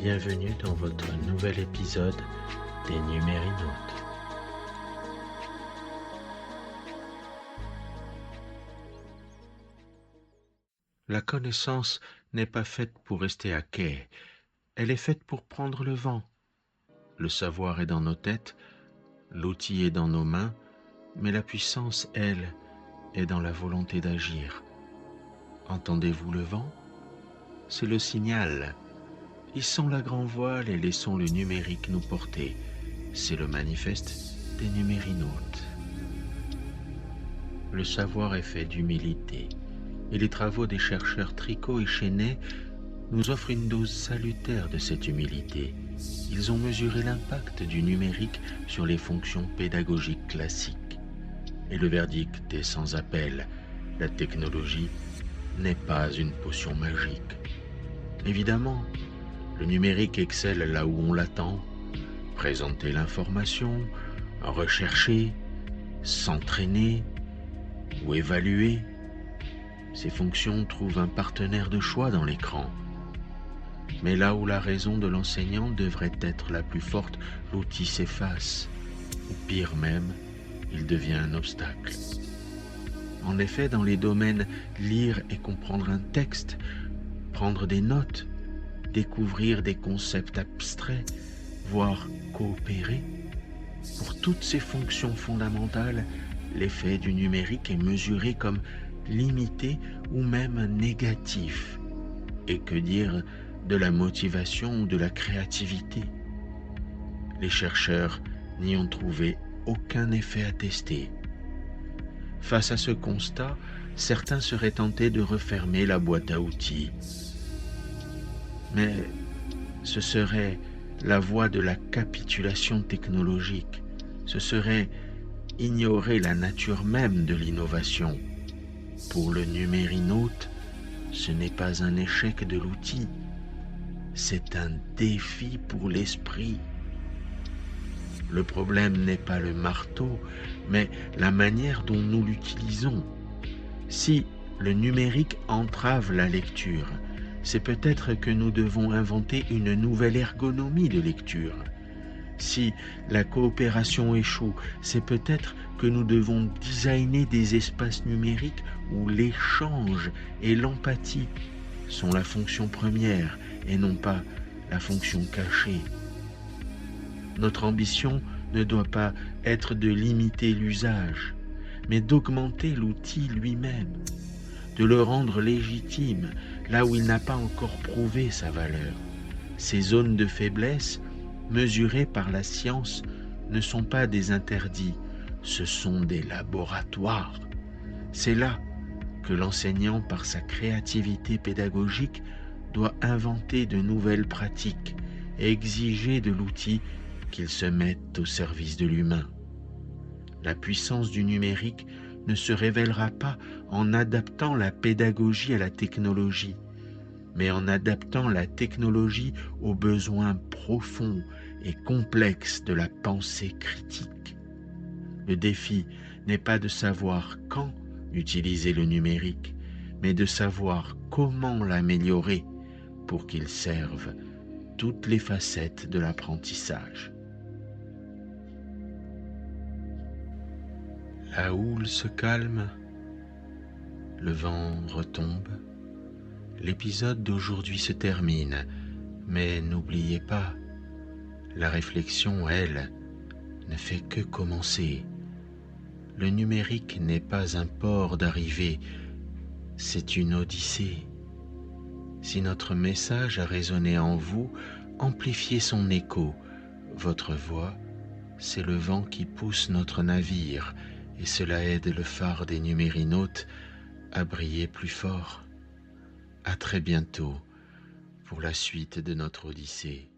Bienvenue dans votre nouvel épisode des Numérinautes. La connaissance n'est pas faite pour rester à quai, elle est faite pour prendre le vent. Le savoir est dans nos têtes, l'outil est dans nos mains, mais la puissance, elle, est dans la volonté d'agir. Entendez-vous le vent? C'est le signal. Hissons la grand voile et laissons le numérique nous porter. C'est le manifeste des Numérinautes. Le savoir est fait d'humilité, et les travaux des chercheurs Tricot et Chenet nous offrent une dose salutaire de cette humilité. Ils ont mesuré l'impact du numérique sur les fonctions pédagogiques classiques. Et le verdict est sans appel. La technologie n'est pas une potion magique. Évidemment, le numérique excelle là où on l'attend. Présenter l'information, rechercher, s'entraîner ou évaluer. Ces fonctions trouvent un partenaire de choix dans l'écran. Mais là où la raison de l'enseignant devrait être la plus forte, l'outil s'efface. Ou pire même, il devient un obstacle. En effet, dans les domaines lire et comprendre un texte, prendre des notes, découvrir des concepts abstraits, voire coopérer, pour toutes ces fonctions fondamentales, l'effet du numérique est mesuré comme limité ou même négatif. Et que dire de la motivation ou de la créativité? Les chercheurs n'y ont trouvé aucun effet attesté. Face à ce constat, certains seraient tentés de refermer la boîte à outils. Mais ce serait la voie de la capitulation technologique. Ce serait ignorer la nature même de l'innovation. Pour le numérinaute, ce n'est pas un échec de l'outil, c'est un défi pour l'esprit. Le problème n'est pas le marteau, mais la manière dont nous l'utilisons. Si le numérique entrave la lecture, c'est peut-être que nous devons inventer une nouvelle ergonomie de lecture. Si la coopération échoue, c'est peut-être que nous devons designer des espaces numériques où l'échange et l'empathie sont la fonction première et non pas la fonction cachée. Notre ambition ne doit pas être de limiter l'usage, mais d'augmenter l'outil lui-même, de le rendre légitime là où il n'a pas encore prouvé sa valeur. Ces zones de faiblesse, mesurées par la science, ne sont pas des interdits, ce sont des laboratoires. C'est là que l'enseignant, par sa créativité pédagogique, doit inventer de nouvelles pratiques et exiger de l'outil qu'il se mette au service de l'humain. La puissance du numérique ne se révélera pas en adaptant la pédagogie à la technologie, mais en adaptant la technologie aux besoins profonds et complexes de la pensée critique. Le défi n'est pas de savoir quand utiliser le numérique, mais de savoir comment l'améliorer pour qu'il serve toutes les facettes de l'apprentissage. La houle se calme, le vent retombe. L'épisode d'aujourd'hui se termine, mais n'oubliez pas, la réflexion, elle, ne fait que commencer. Le numérique n'est pas un port d'arrivée, c'est une odyssée. Si notre message a résonné en vous, amplifiez son écho. Votre voix, c'est le vent qui pousse notre navire, et cela aide le phare des Numérinautes à briller plus fort. À très bientôt pour la suite de notre odyssée.